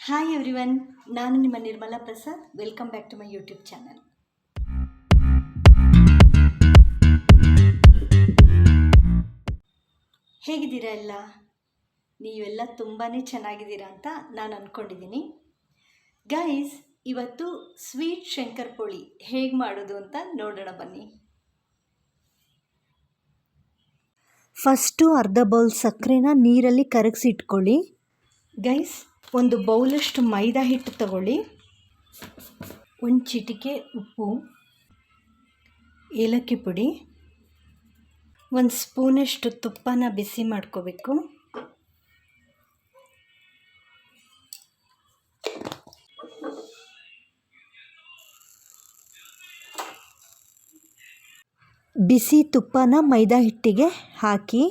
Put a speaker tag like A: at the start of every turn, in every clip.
A: Hi everyone, ನಾನು ನಿಮ್ಮ Nirmala Prasad. Welcome back to my YouTube channel. ಹೇಗಿದ್ದೀರಾ ಎಲ್ಲ? ನೀವೆಲ್ಲ ತುಂಬಾ ಚೆನ್ನಾಗಿದ್ದೀರಾ ಅಂತ ನಾನು ಅಂದ್ಕೊಂಡಿದ್ದೀನಿ. ಗೈಸ್, ಇವತ್ತು ಸ್ವೀಟ್ ಶಂಕರಪೋಳಿ ಹೇಗೆ ಮಾಡೋದು ಅಂತ ನೋಡೋಣ ಬನ್ನಿ. ಫಸ್ಟು ಅರ್ಧ ಬೌಲ್ ಸಕ್ಕರೆನ ನೀರಲ್ಲಿ ಕರಗಿಸಿಟ್ಕೊಳ್ಳಿ. ಗೈಸ್, ಒಂದು ಬೌಲಷ್ಟು ಮೈದಾ ಹಿಟ್ಟು ತಗೊಳ್ಳಿ, ಒಂದು ಚಿಟಿಕೆ ಉಪ್ಪು, ಏಲಕ್ಕಿ ಪುಡಿ, ಒಂದು ಸ್ಪೂನಷ್ಟು ತುಪ್ಪನ ಬಿಸಿ ಮಾಡ್ಕೋಬೇಕು. ಬಿಸಿ ತುಪ್ಪನ ಮೈದಾ ಹಿಟ್ಟಿಗೆ ಹಾಕಿ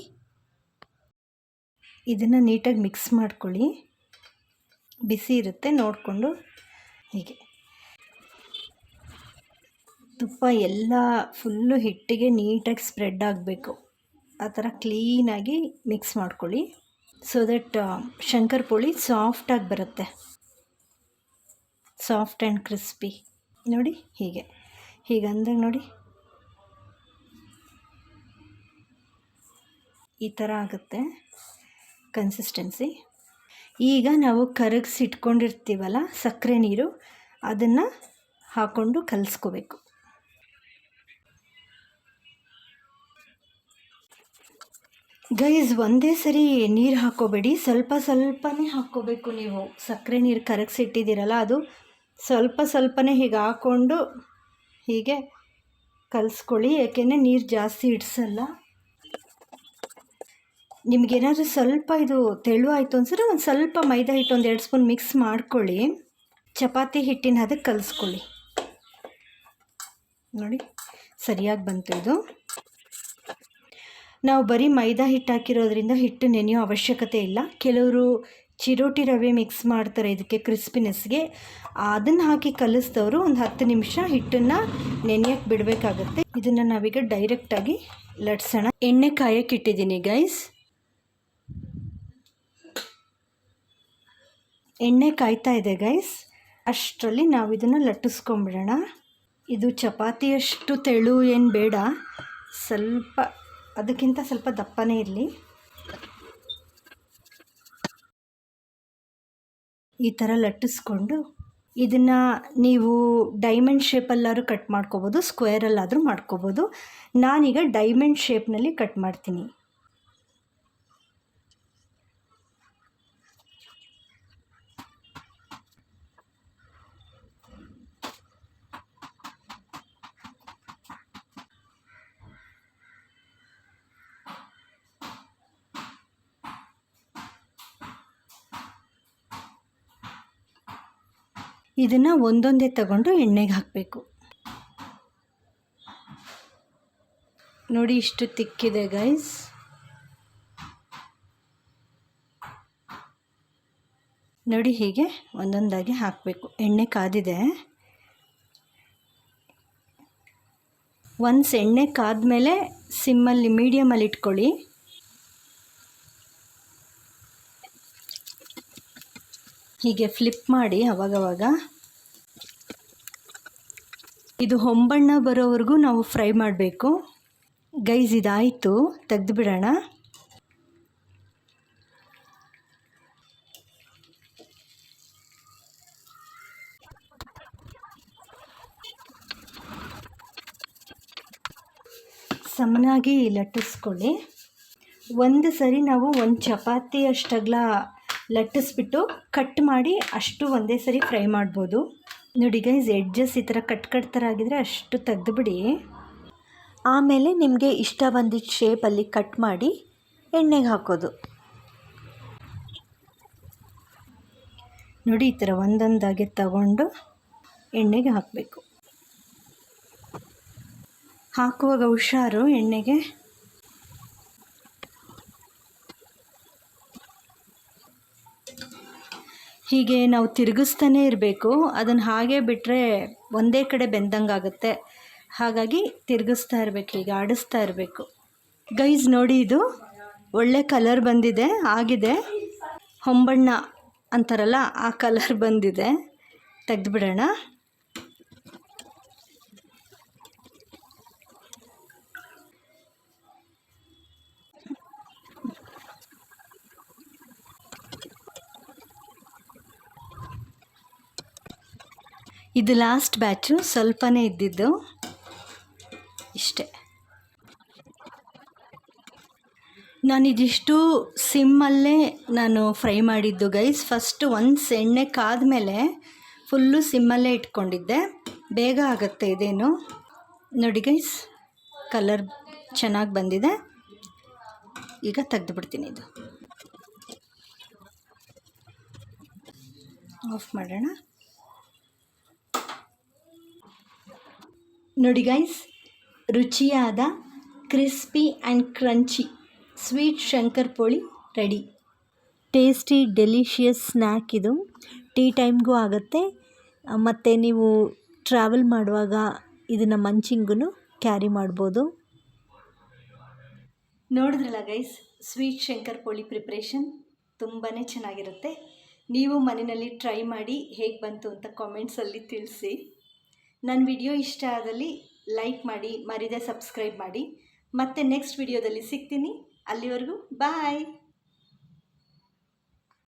A: ಇದನ್ನು ನೀಟಾಗಿ ಮಿಕ್ಸ್ ಮಾಡ್ಕೊಳ್ಳಿ. ಬಿಸಿ ಇರುತ್ತೆ ನೋಡಿಕೊಂಡು. ಹೀಗೆ ತುಪ್ಪ ಎಲ್ಲ ಫುಲ್ಲು ಹಿಟ್ಟಿಗೆ ನೀಟಾಗಿ ಸ್ಪ್ರೆಡ್ ಆಗಬೇಕು. ಆ ಥರ ಕ್ಲೀನಾಗಿ ಮಿಕ್ಸ್ ಮಾಡ್ಕೊಳ್ಳಿ, ಸೊ ದಟ್ ಶಂಕರಪೋಳಿ ಸಾಫ್ಟಾಗಿ ಬರುತ್ತೆ, ಸಾಫ್ಟ್ ಆ್ಯಂಡ್ ಕ್ರಿಸ್ಪಿ. ನೋಡಿ ಹೀಗೆ ಅಂದಾಗ ನೋಡಿ ಈ ಥರ ಆಗುತ್ತೆ ಕನ್ಸಿಸ್ಟೆನ್ಸಿ. ಈಗ ನಾವು ಕರಗಿಸಿಟ್ಕೊಂಡಿರ್ತೀವಲ್ಲ ಸಕ್ಕರೆ ನೀರು, ಅದನ್ನು ಹಾಕ್ಕೊಂಡು ಕಲಿಸ್ಕೋಬೇಕು. ಗೈಸ್, ಒಂದೇ ಸರಿ ನೀರು ಹಾಕ್ಕೋಬೇಡಿ, ಸ್ವಲ್ಪ ಸ್ವಲ್ಪನೇ ಹಾಕ್ಕೋಬೇಕು. ನೀವು ಸಕ್ಕರೆ ನೀರು ಕರಗಿಸಿಟ್ಟಿದ್ದೀರಲ್ಲ, ಅದು ಸ್ವಲ್ಪ ಸ್ವಲ್ಪನೇ ಹೀಗೆ ಹಾಕ್ಕೊಂಡು ಹೀಗೆ ಕಲಿಸ್ಕೊಳ್ಳಿ. ಏಕೆಂದರೆ ನೀರು ಜಾಸ್ತಿ ಇಡಿಸಲ್ಲ. ನಿಮಗೇನಾದರೂ ಸ್ವಲ್ಪ ಇದು ತೆಳು ಆಯಿತು ಅನ್ಸಿದ್ರೆ ಒಂದು ಸ್ವಲ್ಪ ಮೈದಾ ಹಿಟ್ಟು ಒಂದು 2 ಸ್ಪೂನ್ ಮಿಕ್ಸ್ ಮಾಡ್ಕೊಳ್ಳಿ. ಚಪಾತಿ ಹಿಟ್ಟಿನ ಅದಕ್ಕೆ ಕಲಿಸ್ಕೊಳ್ಳಿ. ನೋಡಿ ಸರಿಯಾಗಿ ಬಂತು ಇದು. ನಾವು ಬರೀ ಮೈದಾ ಹಿಟ್ಟು ಹಾಕಿರೋದ್ರಿಂದ ಹಿಟ್ಟು ನೆನೆಯೋ ಅವಶ್ಯಕತೆ ಇಲ್ಲ. ಕೆಲವರು ಚಿರೋಟಿ ರವೆ ಮಿಕ್ಸ್ ಮಾಡ್ತಾರೆ ಇದಕ್ಕೆ ಕ್ರಿಸ್ಪಿನೆಸ್ಗೆ. ಅದನ್ನು ಹಾಕಿ ಕಲಿಸಿದವರು ಒಂದು 10 ನಿಮಿಷ ಹಿಟ್ಟನ್ನು ನೆನೆಯೋಕ್ಕೆ ಬಿಡಬೇಕಾಗತ್ತೆ. ಇದನ್ನು ನಾವೀಗ ಡೈರೆಕ್ಟಾಗಿ ಲಟ್ಸೋಣ. ಎಣ್ಣೆ ಕಾಯಕ್ಕೆ ಇಟ್ಟಿದ್ದೀನಿ ಗೈಸ್. ಎಣ್ಣೆ ಕಾಯ್ತಾ ಇದೆ ಗೈಸ್. ಅಷ್ಟರಲ್ಲಿ ನಾವು ಇದನ್ನು ಲಟ್ಟಿಸ್ಕೊಂಬಿಡೋಣ. ಇದು ಚಪಾತಿಯಷ್ಟು ತೆಳು ಏನು ಬೇಡ, ಸ್ವಲ್ಪ ಅದಕ್ಕಿಂತ ಸ್ವಲ್ಪ ದಪ್ಪನೇ ಇರಲಿ. ಈ ಥರ ಲಟ್ಟಿಸ್ಕೊಂಡು ಇದನ್ನು ನೀವು ಡೈಮಂಡ್ ಶೇಪಲ್ಲಾದ್ರೂ ಕಟ್ ಮಾಡ್ಕೋಬೋದು, ಸ್ಕ್ವೇರಲ್ಲಾದರೂ ಮಾಡ್ಕೋಬೋದು. ನಾನೀಗ ಡೈಮಂಡ್ ಶೇಪ್ನಲ್ಲಿ ಕಟ್ ಮಾಡ್ತೀನಿ. ಇದನ್ನು ಒಂದೊಂದೇ ತಗೊಂಡು ಎಣ್ಣೆಗೆ ಹಾಕಬೇಕು. ನೋಡಿ ಇಷ್ಟು ತಿಕ್ಕಿದೆ ಗೈಸ್. ನೋಡಿ ಹೀಗೆ ಒಂದೊಂದಾಗಿ ಹಾಕಬೇಕು. ಎಣ್ಣೆ ಕಾದಿದೆ. ಒನ್ಸ್ ಎಣ್ಣೆ ಕಾದ್ಮೇಲೆ ಸಿಮ್ಮಲ್ಲಿ ಮೀಡಿಯಮಲ್ಲಿ ಇಟ್ಕೊಳ್ಳಿ. ಹೀಗೆ ಫ್ಲಿಪ್ ಮಾಡಿ ಅವಾಗವಾಗ. ಇದು ಹೊಂಬಣ್ಣ ಬರೋವರೆಗೂ ನಾವು ಫ್ರೈ ಮಾಡಬೇಕು. ಗೈಸ್, ಇದಾಯಿತು, ತೆಗೆದು ಬಿಡೋಣ. ಸಮನಾಗಿ ಲಟ್ಟಿಸ್ಕೊಳ್ಳಿ. ಒಂದು ಸರಿ ನಾವು ಒಂದು ಚಪಾತಿ ಅಷ್ಟಗಲ ಲಟ್ಟಿಸ್ಬಿಟ್ಟು ಕಟ್ ಮಾಡಿ ಅಷ್ಟು ಒಂದೇ ಸರಿ ಫ್ರೈ ಮಾಡ್ಬೋದು. ನೋಡಿ ಗೈಸ್, ಎಡ್ಜಸ್ ಈ ಥರ ಕಟ್ ಥರ ಆಗಿದ್ರೆ ಅಷ್ಟು ತೆಗೆದುಬಿಡಿ. ಆಮೇಲೆ ನಿಮಗೆ ಇಷ್ಟ ಬಂದಿದ್ದ ಶೇಪಲ್ಲಿ ಕಟ್ ಮಾಡಿ ಎಣ್ಣೆಗೆ ಹಾಕೋದು. ನೋಡಿ ಈ ಥರ ಒಂದೊಂದಾಗಿ ತಗೊಂಡು ಎಣ್ಣೆಗೆ ಹಾಕಬೇಕು. ಹಾಕುವಾಗ ಹುಷಾರು ಎಣ್ಣೆಗೆ. ಹೀಗೆ ನಾವು ತಿರುಗಿಸ್ತಾನೇ ಇರಬೇಕು. ಅದನ್ನು ಹಾಗೆ ಬಿಟ್ಟರೆ ಒಂದೇ ಕಡೆ ಬೆಂದಂಗಾಗುತ್ತೆ. ಹಾಗಾಗಿ ತಿರುಗಿಸ್ತಾ ಇರಬೇಕು, ಹೀಗೆ ಆಡಿಸ್ತಾ ಇರಬೇಕು. ಗೈಸ್ ನೋಡಿ, ಇದು ಒಳ್ಳೆ ಕಲರ್ ಬಂದಿದೆ, ಆಗಿದೆ. ಹೊಂಬಣ್ಣ ಅಂತಾರಲ್ಲ ಆ ಕಲರ್ ಬಂದಿದೆ. ತೆಗೆದುಬಿಡೋಣ. ಇದು ಲಾಸ್ಟ್ ಬ್ಯಾಚು, ಸ್ವಲ್ಪನೇ ಇದ್ದಿದ್ದು, ಇಷ್ಟೇ. ನಾನಿದಿಷ್ಟು ಸಿಮ್ಮಲ್ಲೇ ಫ್ರೈ ಮಾಡಿದ್ದು ಗೈಸ್. ಫಸ್ಟು ಎಣ್ಣೆ ಕಾದ್ಮೇಲೆ ಫುಲ್ಲು ಸಿಮ್ಮಲ್ಲೇ ಇಟ್ಕೊಂಡಿದ್ದೆ, ಬೇಗ ಆಗುತ್ತೆ ಇದೇನು. ನೋಡಿ ಗೈಸ್, ಕಲರ್ ಚೆನ್ನಾಗಿ ಬಂದಿದೆ. ಈಗ ತೆಗೆದುಬಿಡ್ತೀನಿ. ಇದು ಆಫ್ ಮಾಡೋಣ. ನೋಡಿ ಗೈಸ್, ರುಚಿಯಾದ crispy and crunchy sweet Shankarpoli ready. Tasty delicious snack ಇದು. ಟೀ ಟೈಮ್ಗೂ ಆಗುತ್ತೆ, ಮತ್ತು ನೀವು ಟ್ರಾವೆಲ್ ಮಾಡುವಾಗ ಇದನ್ನು ಮಂಚಿಂಗೂ ಕ್ಯಾರಿ ಮಾಡ್ಬೋದು. ನೋಡಿದ್ರಲ್ಲ ಗೈಸ್, ಸ್ವೀಟ್ ಶಂಕರಪೋಳಿ ಪ್ರಿಪ್ರೇಷನ್ ತುಂಬಾ ಚೆನ್ನಾಗಿರುತ್ತೆ. ನೀವು ಮನೆಯಲ್ಲಿ ಟ್ರೈ ಮಾಡಿ ಹೇಗೆ ಬಂತು ಅಂತ ಕಾಮೆಂಟ್ಸಲ್ಲಿ ತಿಳಿಸಿ. ನನ್ನ ವಿಡಿಯೋ ಇಷ್ಟ ಆದಲ್ಲಿ ಲೈಕ್ ಮಾಡಿ, ಮರಿದೇ ಸಬ್ಸ್ಕ್ರೈಬ್ ಮಾಡಿ. ಮತ್ತೆ ನೆಕ್ಸ್ಟ್ ವಿಡಿಯೋದಲ್ಲಿ ಸಿಗ್ತೀನಿ. ಅಲ್ಲಿವರೆಗೂ ಬಾಯ್.